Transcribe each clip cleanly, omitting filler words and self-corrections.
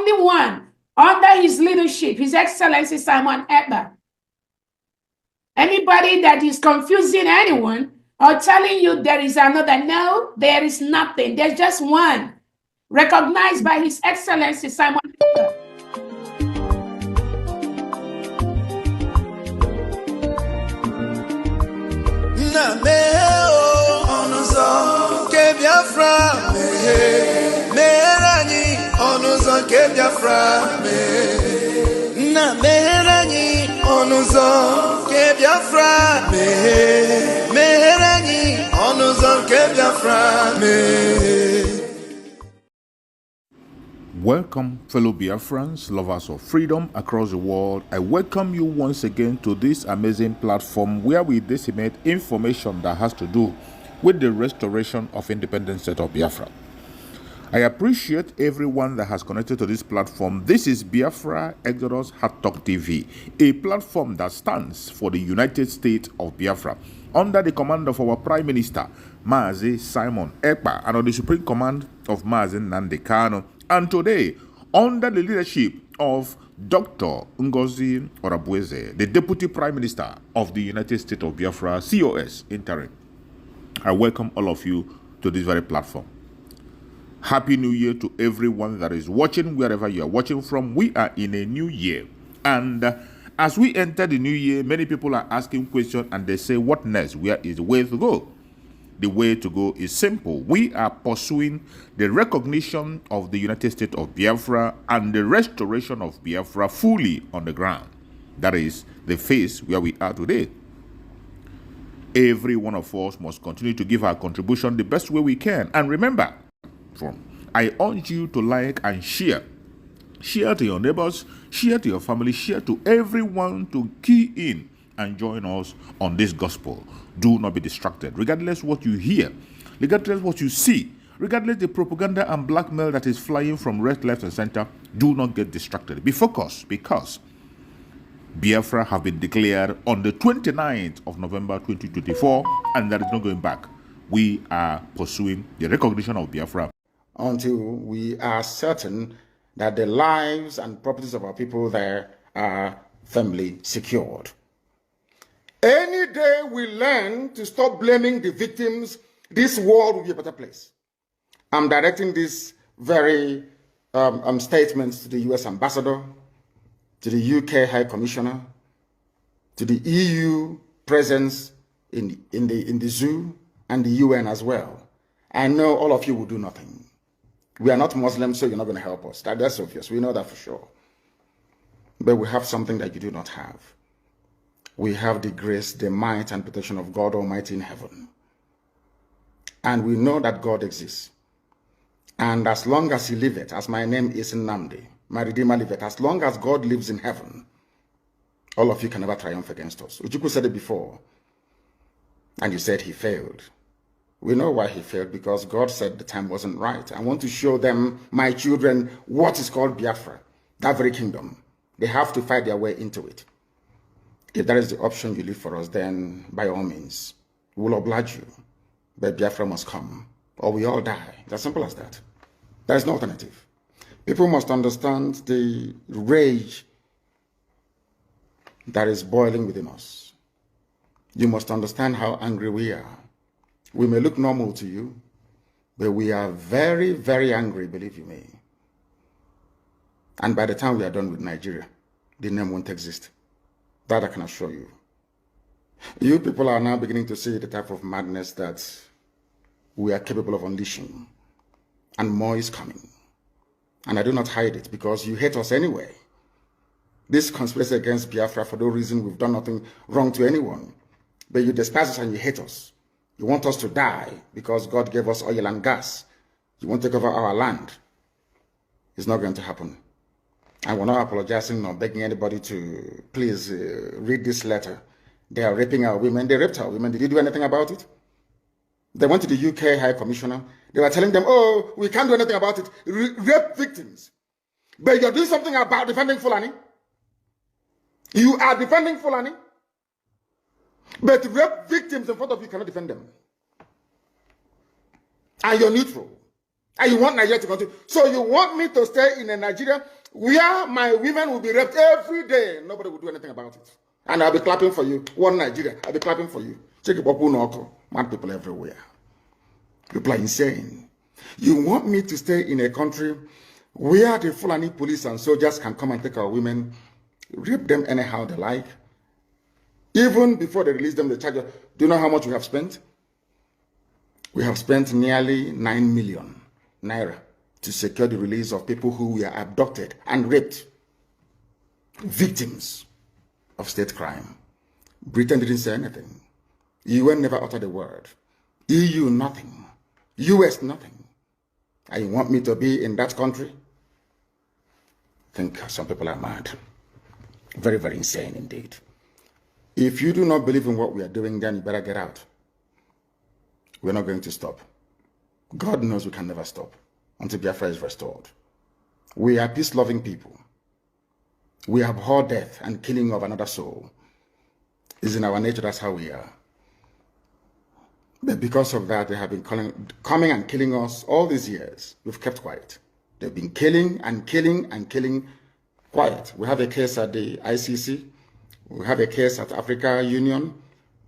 only one under his leadership, His Excellency Simon Ekpa. Anybody that is confusing anyone or telling you there is another, no, there is nothing. There's just one, recognized by His Excellency Simon Ekpa. Biafra, Merani, Onuzo ke Biafra, na Merani, Onuzo ke Biafra, Merani, Onuzo ke Biafra. Welcome, fellow Biafrans, lovers of freedom across the world. I welcome you once again to this amazing platform where we disseminate information that has to do with the restoration of independent state of Biafra. I appreciate everyone that has connected to this platform. This is Biafra Exodus Hard Talk TV, a platform that stands for the United States of Biafra, under the command of our Prime Minister, Mazi Simon Ekpa, and on the supreme command of Mazi Nnamdi Kanu. And today, under the leadership of Dr. Ngozi Okonjo-Iweala, the Deputy Prime Minister of the United States of Biafra, COS interim, I welcome all of you to this very platform. Happy New Year to everyone that is watching, wherever you are watching from. We are in a new year. And as we enter the new year, many people are asking questions and they say, what next? Where is the way to go? The way to go is simple. We are pursuing the recognition of the United States of Biafra and the restoration of Biafra fully on the ground. That is the phase where we are today. Every one of us must continue to give our contribution the best way we can. And remember, I urge you to like and share. Share to your neighbors, share to your family, share to everyone to key in and join us on this gospel. Do not be distracted. Regardless what you hear, regardless what you see, regardless the propaganda and blackmail that is flying from right, left, and center, do not get distracted. Be focused, because Biafra have been declared on the 29th of November 2024, and there is no going back. We are pursuing the recognition of Biafra until we are certain that the lives and properties of our people there are firmly secured. Any day we learn to stop blaming the victims, this world will be a better place. I'm directing these very statements to the US Ambassador, to the UK High Commissioner, to the EU presence in the zoo, and the UN as well. I know all of you will do nothing. We are not Muslims, so you're not going to help us. That's obvious. We know that for sure. But we have something that you do not have. We have the grace, the might, and protection of God Almighty in heaven. And we know that God exists. And as long as He liveth, as my name is Nnamdi, my Redeemer liveth, as long as God lives in heaven, all of you can never triumph against us. Ujuku said it before, and you said he failed. We know why he failed, because God said the time wasn't right. I want to show them, my children, what is called Biafra, that very kingdom. They have to fight their way into it. If that is the option you leave for us, then by all means, we will oblige you. But Biafra must come, or we all die. It's as simple as that. There is no alternative. People must understand the rage that is boiling within us. You must understand how angry we are. We may look normal to you, but we are very, very angry, believe you me. And by the time we are done with Nigeria, the name won't exist. That I can assure you. You people are now beginning to see the type of madness that we are capable of unleashing. And more is coming. And I do not hide it, because you hate us anyway. This conspiracy against Biafra, for no reason, we've done nothing wrong to anyone. But you despise us and you hate us. You want us to die because God gave us oil and gas. You want to take over our land. It's not going to happen. And we're not apologizing nor begging anybody to please read this letter. They are raping our women. They raped our women. Did you do anything about it? They went to the UK High Commissioner. They were telling them, oh, we can't do anything about it. Rape victims. But you're doing something about defending Fulani. You are defending Fulani. But rape victims in front of you cannot defend them. And you're neutral. And you want Nigeria to continue. So you want me to stay in a Nigeria where my women will be raped every day. Nobody will do anything about it. And I'll be clapping for you. One Nigeria, I'll be clapping for you. Check it up, mad people everywhere. People are insane. You want me to stay in a country where the Fulani police and soldiers can come and take our women, rape them anyhow they like. Even before they release them, they charge us. Do you know how much we have spent? We have spent nearly 9 million naira to secure the release of people who were abducted and raped, victims of state crime. Britain didn't say anything. UN never uttered a word. EU, nothing. US, nothing. And you want me to be in that country? I think some people are mad. Very, very insane indeed. If you do not believe in what we are doing, then you better get out. We're not going to stop. God knows we can never stop until Biafra is restored. We are peace-loving people. We abhor death and killing of another soul. It's in our nature, that's how we are. But because of that, they have been coming and killing us all these years. We've kept quiet. They've been killing and killing and killing quiet. We have a case at the ICC. We have a case at Africa Union.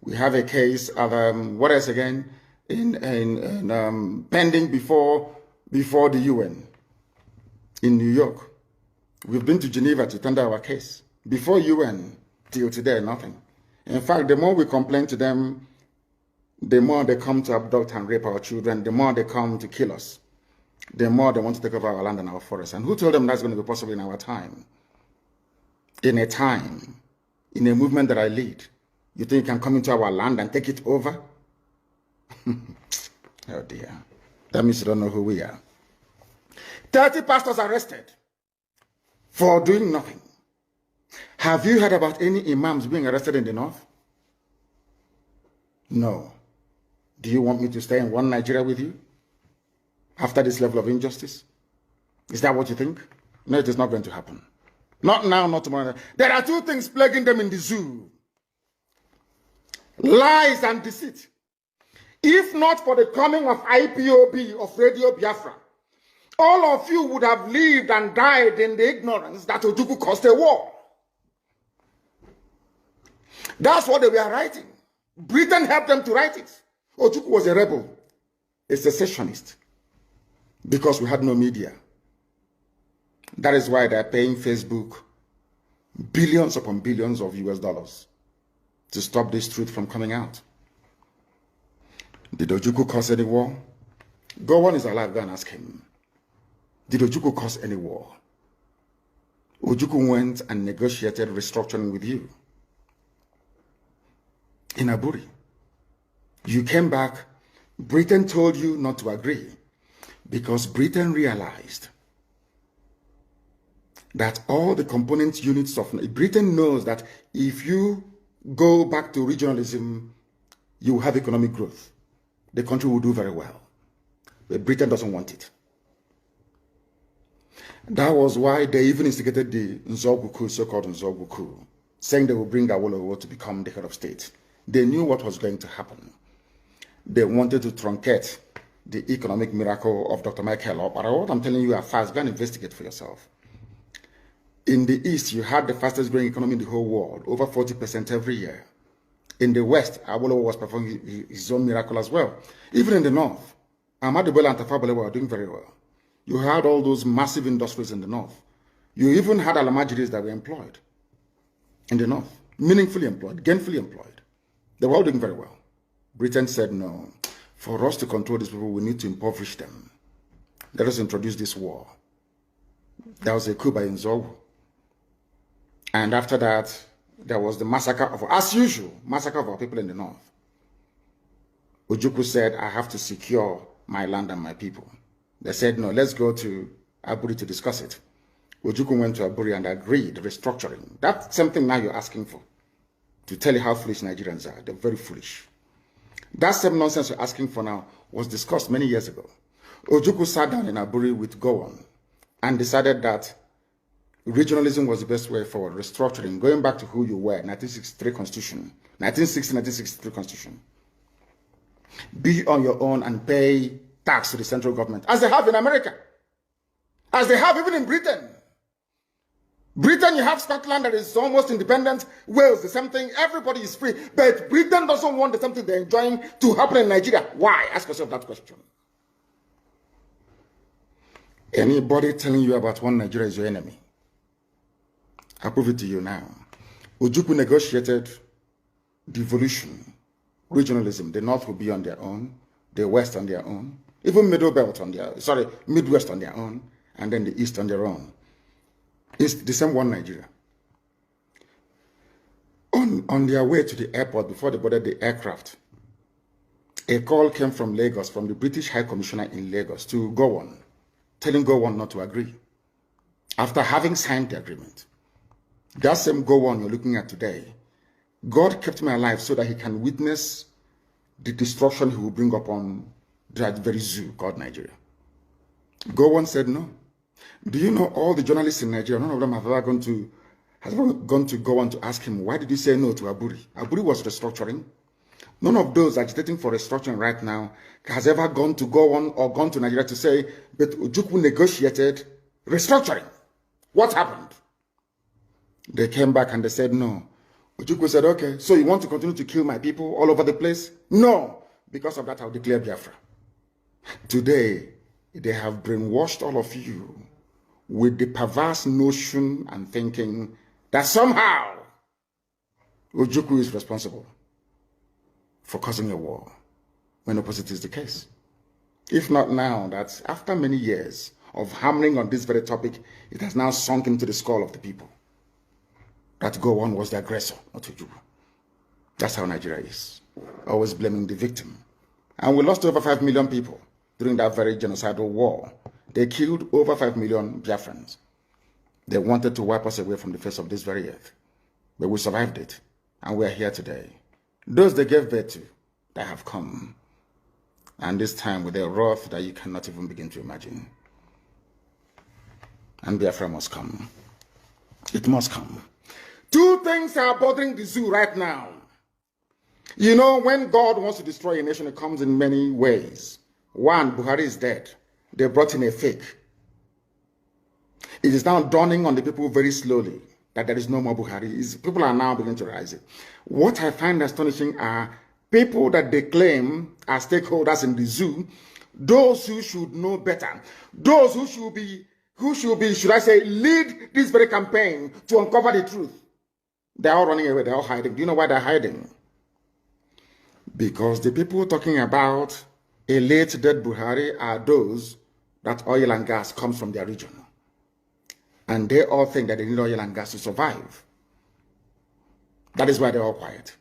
We have a case of, what else again? Pending before the UN in New York. We've been to Geneva to tender our case. Before UN, till today, nothing. In fact, the more we complain to them, the more they come to abduct and rape our children, the more they come to kill us, the more they want to take over our land and our forests. And who told them that's going to be possible in our time? In a time, in a movement that I lead, you think you can come into our land and take it over? Oh dear. That means you don't know who we are. 30 pastors arrested for doing nothing. Have you heard about any imams being arrested in the north? No. Do you want me to stay in one Nigeria with you after this level of injustice? Is that what you think? No, it is not going to happen. Not now, not tomorrow. There are two things plaguing them in the zoo. Lies and deceit. If not for the coming of IPOB, of Radio Biafra, all of you would have lived and died in the ignorance that Ojukwu caused a war. That's what they were writing. Britain helped them to write it. Ojukwu was a rebel, a secessionist, because we had no media. That is why they're paying Facebook billions upon billions of US dollars to stop this truth from coming out. Did Ojukwu cause any war? Gowon is alive, go and ask him. Did Ojukwu cause any war? Ojukwu went and negotiated restructuring with you in Aburi. You came back, Britain told you not to agree because Britain realized that all the component units of Britain knows that if you go back to regionalism, you will have economic growth. The country will do very well. But Britain doesn't want it. That was why they even instigated the Nzogbu, so-called Nzogbu, saying they will bring Awolowo to become the head of state. They knew what was going to happen. They wanted to truncate the economic miracle of Dr. Michael Opara. What I'm telling you are fast. Go and investigate for yourself. In the East, you had the fastest growing economy in the whole world, over 40% every year. In the West, Awolowo was performing his own miracle as well. Even in the North, Ahmadu Bello and Tafawa Balewa were doing very well. You had all those massive industries in the North. You even had Alamajiris that were employed in the North, meaningfully employed, gainfully employed. They were all doing very well. Britain said, no, for us to control these people, we need to impoverish them. Let us introduce this war. There was a coup by Nzogbu. And after that, there was the massacre of, as usual, massacre of our people in the North. Ojukwu said, I have to secure my land and my people. They said, no, let's go to Aburi to discuss it. Ojukwu went to Aburi and agreed restructuring. That's something now you're asking for, to tell you how foolish Nigerians are. They're very foolish. That same nonsense you're asking for now was discussed many years ago. Ojukwu sat down in Aburi with Gowon and decided that regionalism was the best way forward, restructuring, going back to who you were, 1963 Constitution, 1960-1963 Constitution. Be on your own and pay tax to the central government, as they have in America, as they have even in Britain. Britain, you have Scotland that is almost independent. Wales, the same thing. Everybody is free. But Britain doesn't want the same thing they're enjoying to happen in Nigeria. Why? Ask yourself that question. Anybody telling you about one Nigeria is your enemy. I'll prove it to you now. Ojukwu negotiated devolution, regionalism. The North will be on their own, the West on their own, even Midwest on their own, and then the East on their own. It's the same one Nigeria. On their way to the airport, before they boarded the aircraft, a call came from Lagos, from the British High Commissioner in Lagos, to Gowon, telling Gowon not to agree, after having signed the agreement. That same Gowon you're looking at today, God kept me alive so that he can witness the destruction he will bring upon that very zoo called Nigeria. Gowon said no. Do you know all the journalists in Nigeria, none of them have ever gone to go on to ask him, why did you say no to Aburi? Aburi was restructuring. None of those agitating for restructuring right now has ever gone to go on or gone to Nigeria to say, but Ojukwu negotiated restructuring. What happened? They came back and they said no. Ojukwu said, okay, so you want to continue to kill my people all over the place? No. Because of that, I'll declare Biafra. Today, they have brainwashed all of you with the perverse notion and thinking that somehow Ojukwu is responsible for causing a war, when opposite is the case. If not now, that after many years of hammering on this very topic, it has now sunk into the skull of the people that Gowon was the aggressor, not Ojukwu. That's how Nigeria is, always blaming the victim. And we lost over 5 million people during that very genocidal war. They killed over 5 million Biafrans. They wanted to wipe us away from the face of this very earth. But we survived it, and we are here today. Those they gave birth to, that have come. And this time with a wrath that you cannot even begin to imagine. And Biafra must come. It must come. Two things are bothering the zoo right now. You know, when God wants to destroy a nation, it comes in many ways. One, Buhari is dead. They brought in a fake. It is now dawning on the people very slowly that there is no more Buhari. People are now beginning to realize it. What I find astonishing are people that they claim are stakeholders in the zoo, those who should know better, those who should be, should I say, lead this very campaign to uncover the truth. They're all running away, they're all hiding. Do you know why they're hiding? Because the people talking about a late dead Buhari are those that oil and gas comes from their region. And they all think that they need oil and gas to survive. That is why they're all quiet.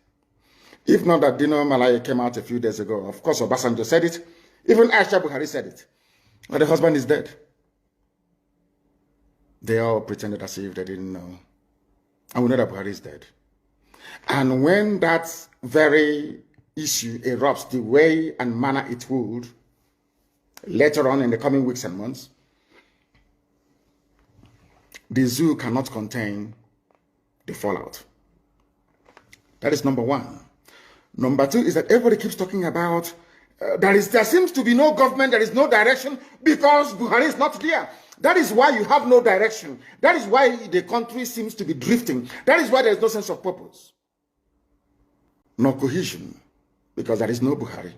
If not that Dino Malaya came out a few days ago, of course Obasanjo said it, even Aisha Buhari said it, but the husband is dead. They all pretended as if they didn't know. And we know that Buhari is dead. And when that very issue erupts the way and manner it would, later on in the coming weeks and months, the zoo cannot contain the fallout. That is number one. Number two is that everybody keeps talking about there seems to be no government, there is no direction because Buhari is not there. That is why you have no direction. That is why the country seems to be drifting. That is why there is no sense of purpose, no cohesion, because there is no Buhari.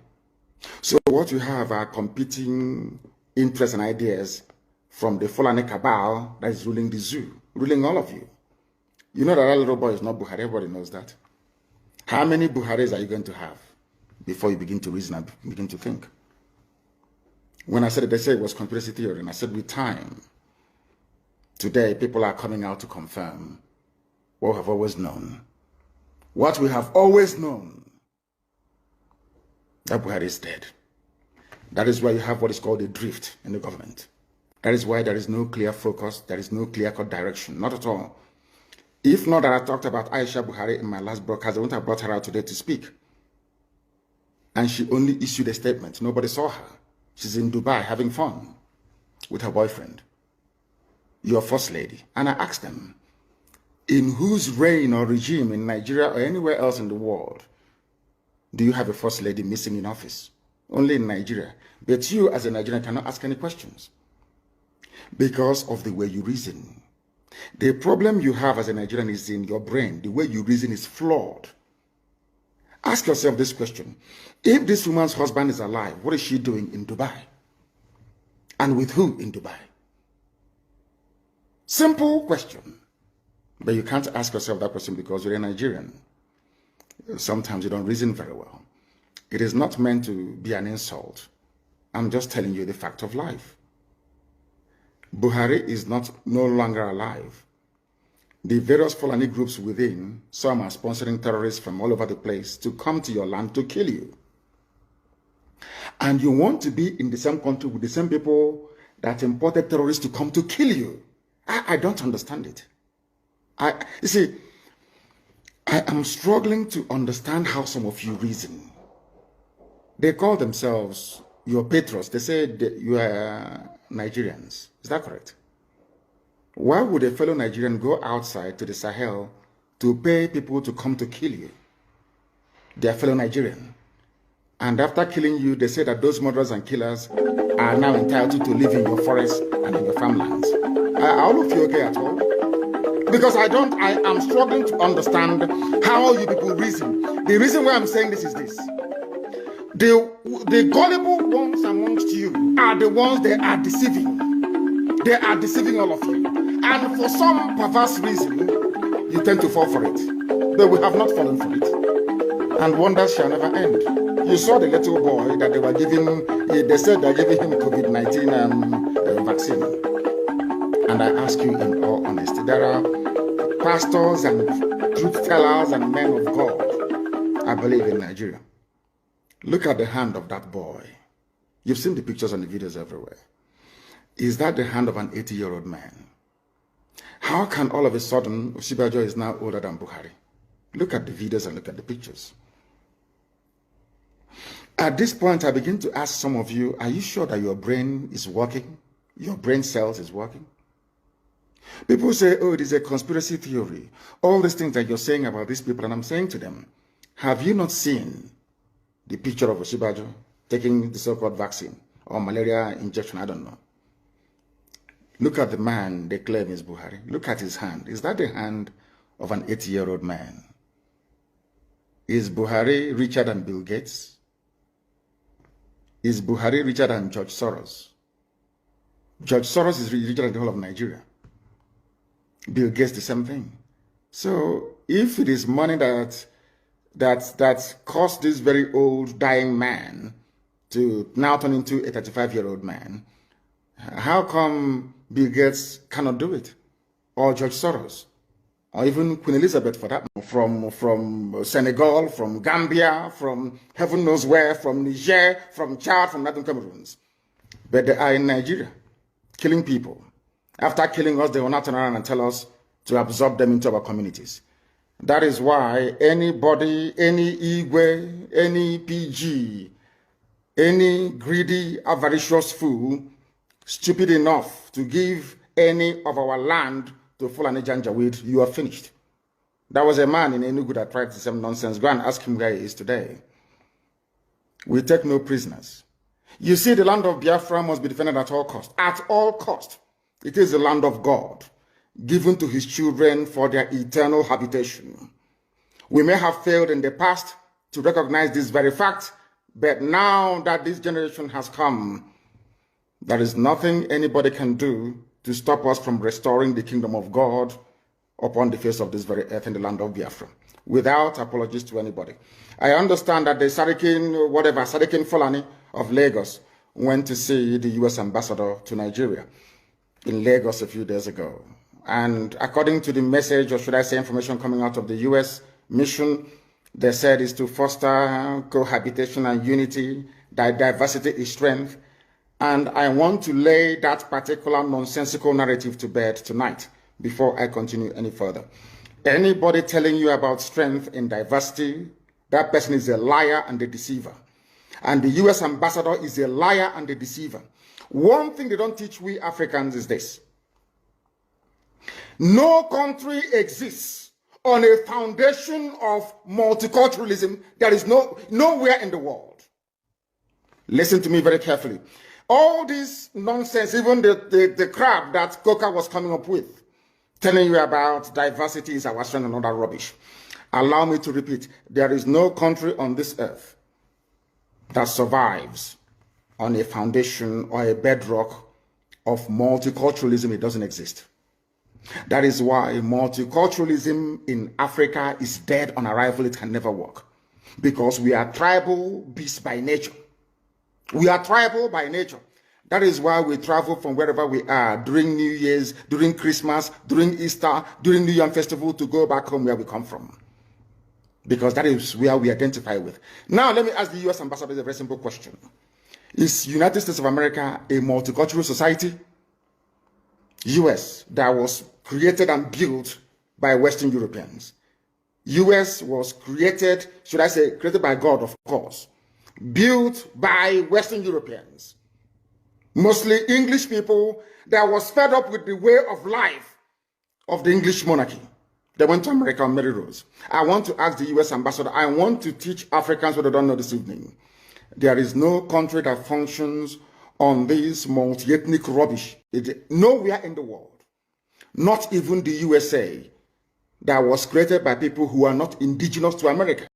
So what you have are competing interests and ideas from the Fulani cabal that is ruling the zoo, ruling all of you. You know that little boy is not Buhari. Everybody knows that. How many Buharis are you going to have before you begin to reason and begin to think? When I said it, they said it was conspiracy theory, and I said with time, today people are coming out to confirm what we have always known. What we have always known, that Buhari is dead. That is why you have what is called a drift in the government. That is why there is no clear focus, there is no clear-cut direction, not at all. If not that I talked about Aisha Buhari in my last broadcast, I wouldn't have brought her out today to speak. And she only issued a statement. Nobody saw her. She's in Dubai having fun with her boyfriend, your first lady. And I asked them, in whose reign or regime in Nigeria or anywhere else in the world do you have a first lady missing in office? Only in Nigeria. But you, as a Nigerian, cannot ask any questions because of the way you reason. The problem you have as a Nigerian is in your brain. The way you reason is flawed. Ask yourself this question. If this woman's husband is alive, what is she doing in Dubai? And with who in Dubai? Simple question. But you can't ask yourself that question because you're a Nigerian. Sometimes you don't reason very well. It is not meant to be an insult. I'm just telling you the fact of life. Buhari is no longer alive. The various Fulani groups within, some are sponsoring terrorists from all over the place to come to your land to kill you. And you want to be in the same country with the same people that imported terrorists to come to kill you. I don't understand it. You see, I am struggling to understand how some of you reason. They call themselves your patrons. They say you are Nigerians. Is that correct? Why would a fellow Nigerian go outside to the Sahel to pay people to come to kill you? They are fellow Nigerian. And after killing you, they say that those murderers and killers are now entitled to live in your forests and in your farmlands. Are all of you okay at all? Because I am struggling to understand how you people reason. The reason why I'm saying this is this. The gullible ones amongst you are the ones they are deceiving. They are deceiving all of you. And for some perverse reason, you tend to fall for it. But we have not fallen for it. And wonders shall never end. You saw the little boy that they were giving, they said they're giving him COVID-19 vaccine. And I ask you in all honesty, there are pastors and truth tellers and men of God, I believe, in Nigeria. Look at the hand of that boy. You've seen the pictures and the videos everywhere. Is that the hand of an 80-year-old man? How can all of a sudden Osibajo is now older than Buhari? Look at the videos and look at the pictures. At this point, I begin to ask some of you, are you sure that your brain is working? Your brain cells is working? People say, oh, it is a conspiracy theory. All these things that you're saying about these people, and I'm saying to them, have you not seen the picture of Osibajo taking the so-called vaccine or malaria injection? I don't know. Look at the man they claim is Buhari. Look at his hand. Is that the hand of an 80-year-old man? Is Buhari richer than Bill Gates? Is Buhari richer than George Soros? George Soros is richer than the whole of Nigeria. Bill Gates, the same thing. So if it is money that caused this very old dying man to now turn into a 35-year-old man, how come Bill Gates cannot do it? Or George Soros? Or even Queen Elizabeth, for that matter, from Senegal, from Gambia, from heaven knows where, from Niger, from Chad, from Northern Cameroons. But they are in Nigeria, killing people. After killing us, they will not turn around and tell us to absorb them into our communities. That is why anybody, any Igwe, any PG, any greedy, avaricious fool, stupid enough to give any of our land to Fulani Janjaweed, you are finished. That was a man in Enugu that tried the same nonsense. Go and ask him where he is today. We take no prisoners. You see, the land of Biafra must be defended at all cost. At all cost. It is the land of God, given to his children for their eternal habitation. We may have failed in the past to recognize this very fact, but now that this generation has come, there is nothing anybody can do to stop us from restoring the kingdom of God upon the face of this very earth in the land of Biafra, without apologies to anybody. I understand that the Sarikin Fulani of Lagos went to see the U.S. ambassador to Nigeria in Lagos a few days ago. And according to the message, or should I say information coming out of the U.S. mission, they said is to foster cohabitation and unity, that diversity is strength. And I want to lay that particular nonsensical narrative to bed tonight before I continue any further. Anybody telling you about strength in diversity, that person is a liar and a deceiver. And the U.S. ambassador is a liar and a deceiver. One thing they don't teach we Africans is this. No country exists on a foundation of multiculturalism. There is nowhere in the world. Listen to me very carefully. All this nonsense, even the crap that Coca was coming up with, telling you about diversity is our strength and all that rubbish. Allow me to repeat, there is no country on this earth that survives on a foundation or a bedrock of multiculturalism. It doesn't exist. That is why multiculturalism in Africa is dead on arrival. It can never work. Because we are tribal beasts by nature. We are tribal by nature. That is why we travel from wherever we are during New Year's, during Christmas, during Easter, during New Year Festival to go back home where we come from. Because that is where we identify with. Now, let me ask the U.S. ambassador a very simple question. Is United States of America a multicultural society? U.S. that was created and built by Western Europeans. U.S. was created, should I say, created by God, of course. Built by Western Europeans. Mostly English people that was fed up with the way of life of the English monarchy. They went to America on Mary Rose. I want to ask the U.S. ambassador, I want to teach Africans what they don't know this evening. There is no country that functions on this multi-ethnic rubbish. Nowhere in the world, not even the USA, that was created by people who are not indigenous to America.